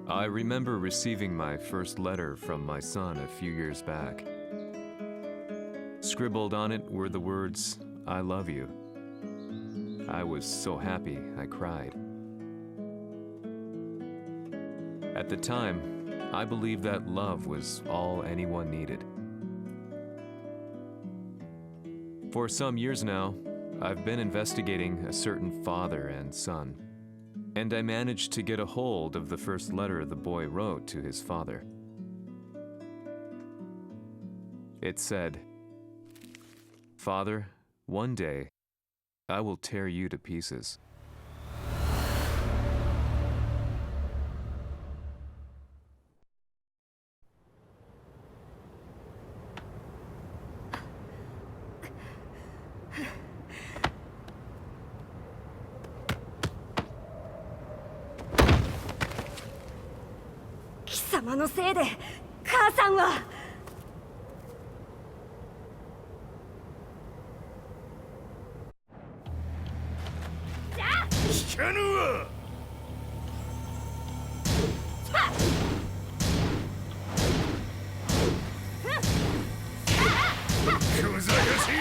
I remember receiving my first letter from my son a few years back. Scribbled on it were the words, "I love you." I was so happy I cried. At the time, I believed that love was all anyone needed. For some years now, I've been investigating a certain father and son, and I managed to get a hold of the first letter the boy wrote to his father. It said, "Father, one day, I will tear you to pieces." "貴様のせいで母さんは..." 聞かぬわ。小ざかしい。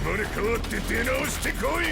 生まれ変わって出直してこい。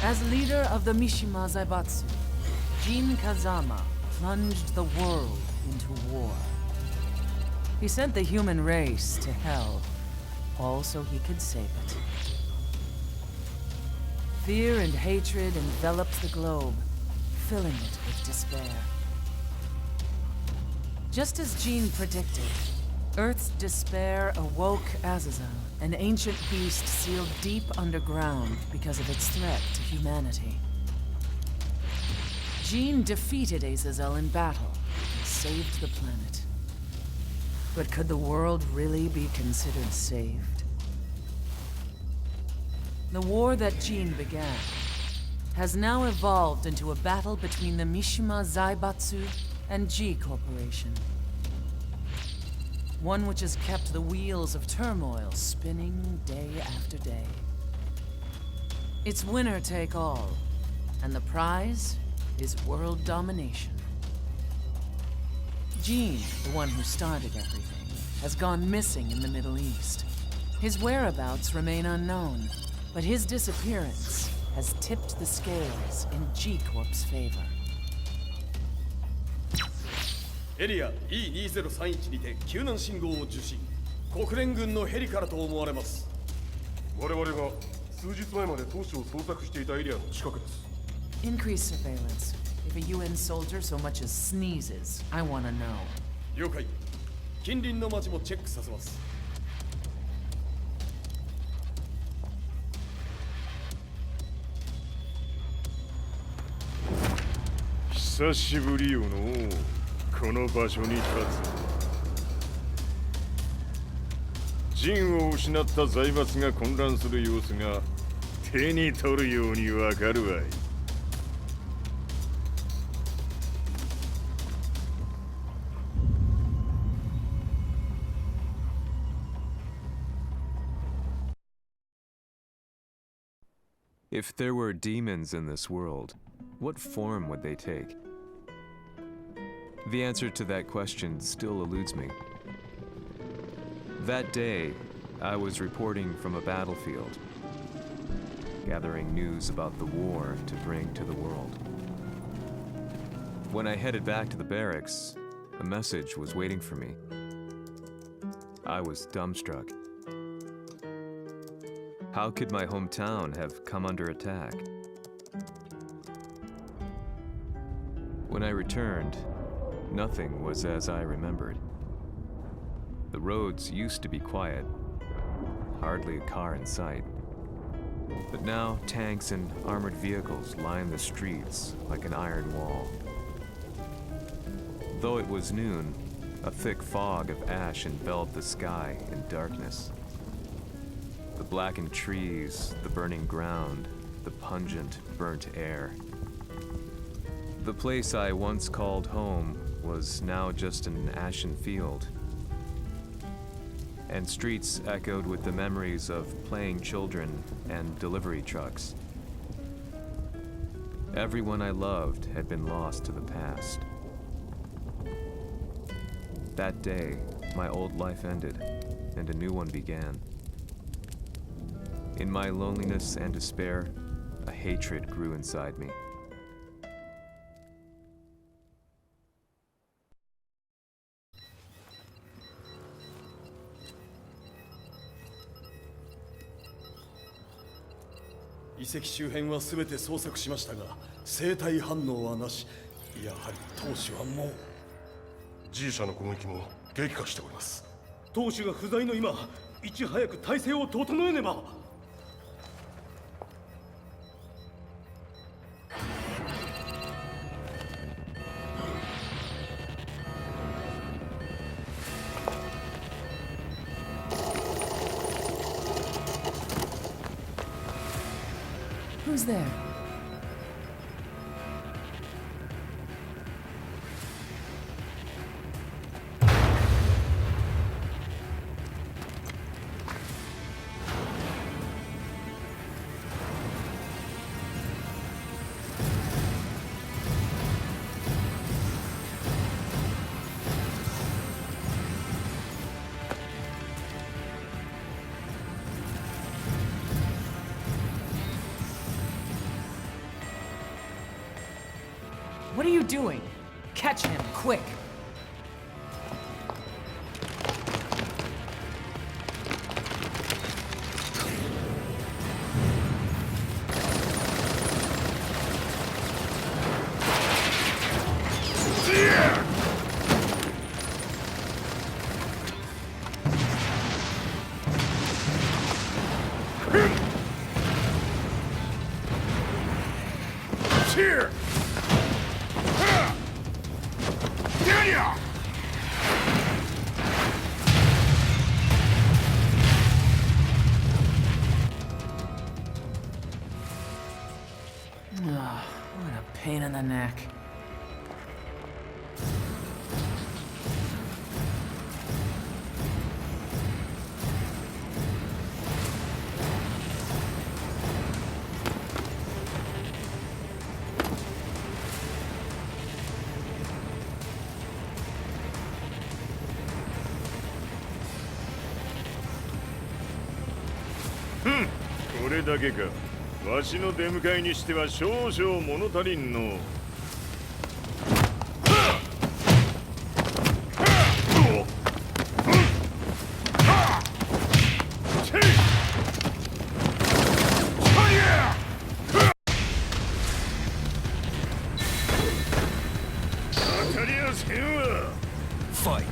As leader of the Mishima Zaibatsu, Jin Kazama plunged the world into war. He sent the human race to hell, all so he could save it. Fear and hatred enveloped the globe, filling it with despair. Just as Jin predicted, Earth's despair awoke Azazel, an ancient beast sealed deep underground because of its threat to humanity. Jin defeated Azazel in battle and saved the planet. But could the world really be considered saved? The war that Jin began has now evolved into a battle between the Mishima Zaibatsu and G Corporation. One which has kept the wheels of turmoil spinning day after day. It's winner take all, and the prize is world domination. Jean, the one who started everything, has gone missing in the Middle East. His whereabouts remain unknown, but his disappearance has tipped the scales in G-Corp's favor. エリア E2031 にて救難信号を受信。国連軍のヘリからと思われます。我々が数日前まで当初を捜索していたエリアの近くです。Increase surveillance. If a UN soldier so much as sneezes, I want to know. 了解。近隣の町もチェックさせます。久しぶりよのこの場所に立つ。陣を失った財閥が混乱する様子が手に取るようにわかるわい。If there were demons in this world, what form would they take? The answer to that question still eludes me. That day, I was reporting from a battlefield, gathering news about the war to bring to the world. When I headed back to the barracks, a message was waiting for me. I was dumbstruck. How could my hometown have come under attack? When I returned, nothing was as I remembered. The roads used to be quiet, hardly a car in sight. But now tanks and armored vehicles line the streets like an iron wall. Though it was noon, a thick fog of ash enveloped the sky in darkness. The blackened trees, the burning ground, the pungent, burnt air. The place I once called home was now just an ashen field, and streets echoed with the memories of playing children and delivery trucks. Everyone I loved had been lost to the past. That day, my old life ended, and a new one began. In my loneliness and despair, a hatred grew inside me.遺跡周辺は全て捜索しましたが、生体反応はなし。やはり当主はもう。G 社の攻撃も激化しております。当主が不在の今、いち早く体制を整えねば。Who's there? What are you doing? Catch him, quick! Here! What a pain in the neck. これだけか。わしの出迎えにしては少々物足りんの。Fight.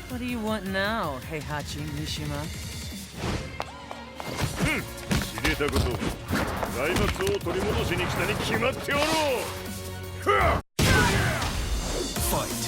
What do you want now, Heihachi Mishima? 知れたこと。財閥を取り戻しに来たに決まっておろう。Fight.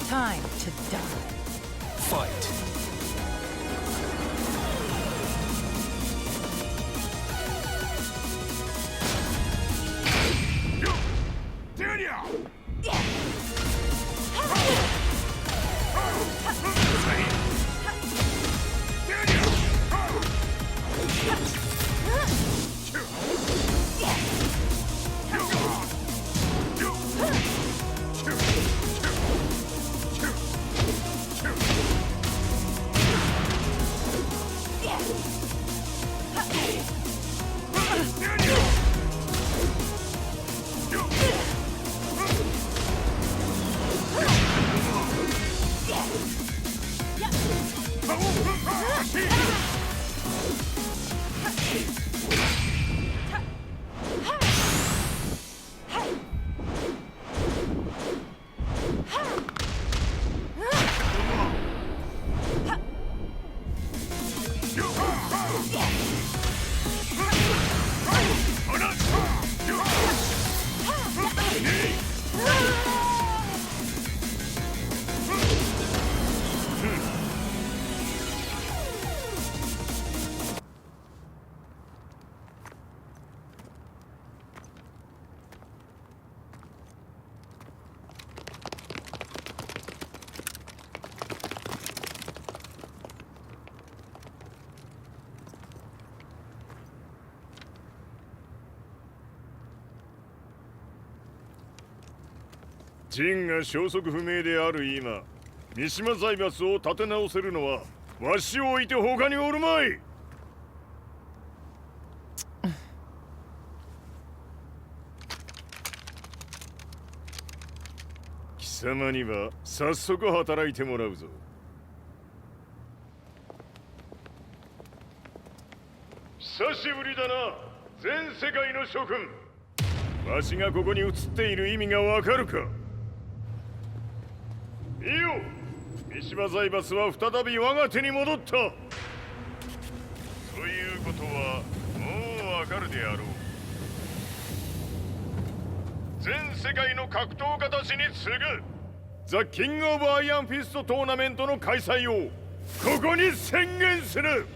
Time to die. Fight. ジンが消息不明である今、三島財閥を立て直せるのはわしを置いて他におるまい。貴様には早速働いてもらうぞ。久しぶりだな、全世界の諸君。わしがここに映っている意味がわかるか。いいよ、三島財閥は再び我が手に戻った。ということはもうわかるであろう。全世界の格闘家たちに次ぐザ・キング・オブ・アイアンフィストトーナメントの開催をここに宣言する。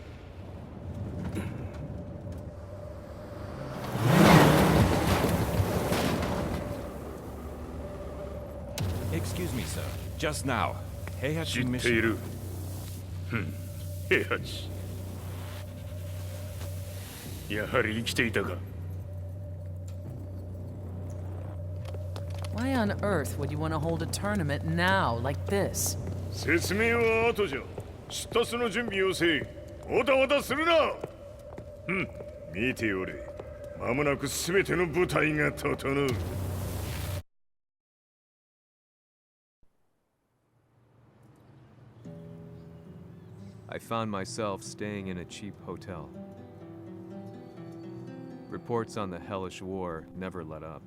Excuse me, sir. Just now, Heihachi 知ってい Mishima. る。平八。やはり生きていたか。Why on earth would you want to hold a tournament now, like this? 説明は後じゃ。出立の準備をせい。おたおたするな。見ておれ。間もなく全ての部隊が整う。I found myself staying in a cheap hotel. Reports on the hellish war never let up.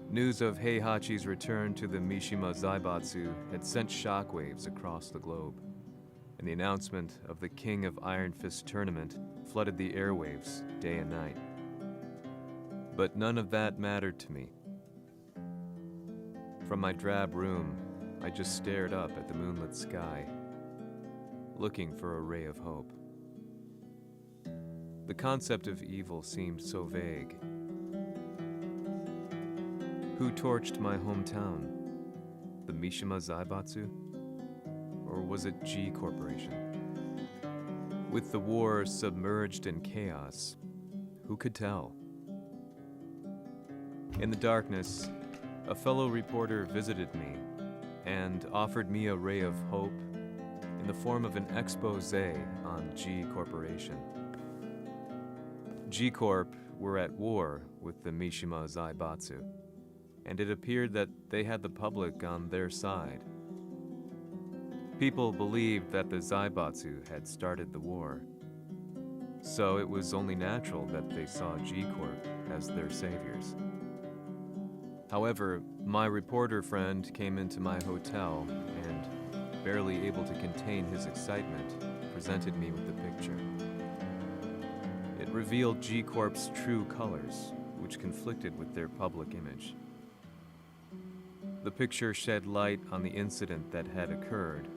News of Heihachi's return to the Mishima Zaibatsu had sent shockwaves across the globe, and the announcement of the King of Iron Fist tournament flooded the airwaves day and night. But none of that mattered to me. From my drab room, I just stared up at the moonlit sky, looking for a ray of hope. The concept of evil seemed so vague. Who torched my hometown? The Mishima Zaibatsu? Or was it G Corporation? With the war submerged in chaos, who could tell? In the darkness, a fellow reporter visited me and offered me a ray of hope in the form of an expose on G Corporation. G Corp were at war with the Mishima Zaibatsu, and it appeared that they had the public on their side. People believed that the Zaibatsu had started the war, so it was only natural that they saw G Corp as their saviors. However, my reporter friend came into my hotel and, barely able to contain his excitement, presented me with the picture. It revealed G Corp's true colors, which conflicted with their public image. The picture shed light on the incident that had occurred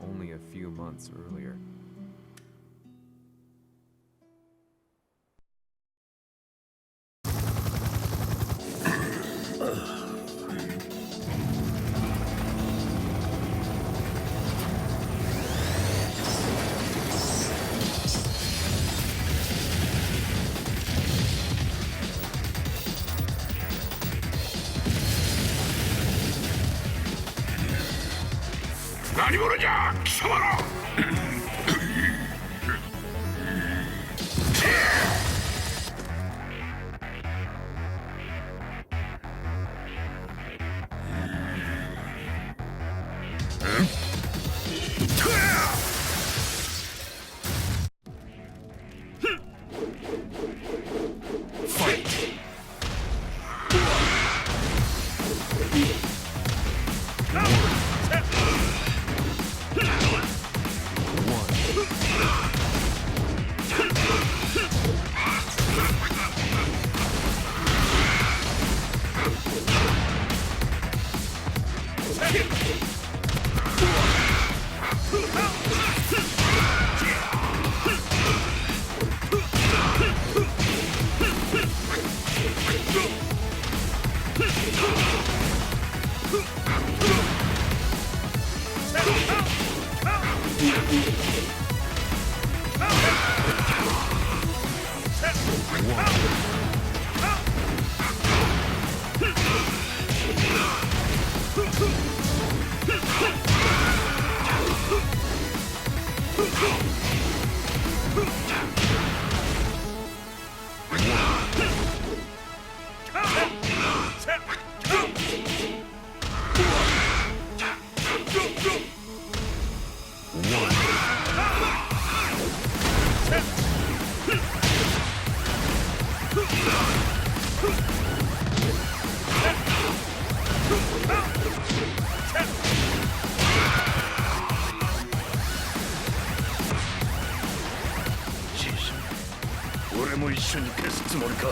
only a few months earlier. れも一緒に消すつもりか。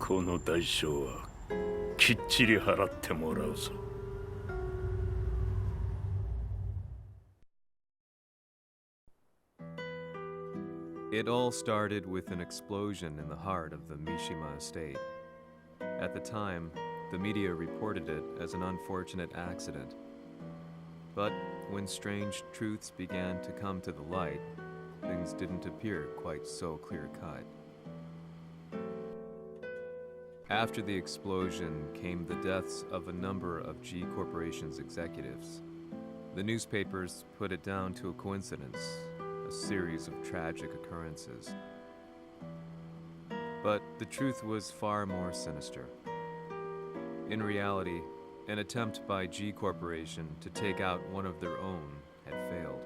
この代償はきっちり払ってもらうぞ。It all started with an explosion in the heart of the Mishima estate. At the time, the media reported it as an unfortunate accident. But when strange truths began to come to the light, things didn't appear quite so clear-cut. After the explosion came the deaths of a number of G Corporation's executives. The newspapers put it down to a coincidence, a series of tragic occurrences. But the truth was far more sinister. In reality, an attempt by G Corporation to take out one of their own had failed,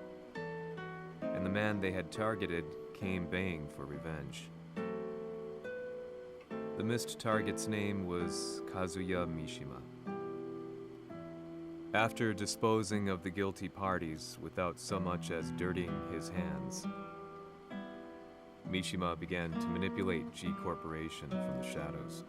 and the man they had targeted came baying for revenge. The missed target's name was Kazuya Mishima. After disposing of the guilty parties without so much as dirtying his hands, Mishima began to manipulate G Corporation from the shadows.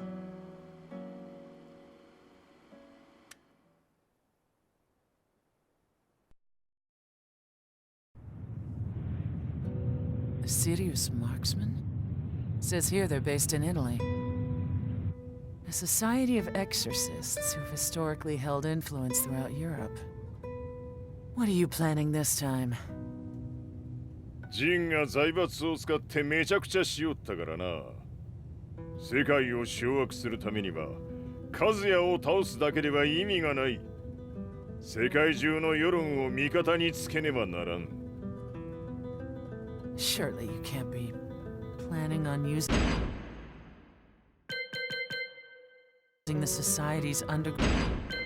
A serious marksman? Says here they're based in Italy. A society of exorcists who've historically held influence throughout Europe. What are you planning this time? ジンが財閥を使ってめちゃくちゃしよったからな。世界を掌握するためにはカズヤを倒すだけでは意味がない。世界中の世論を味方につけねばならん。 Surely you can't be planning on using the society's underground.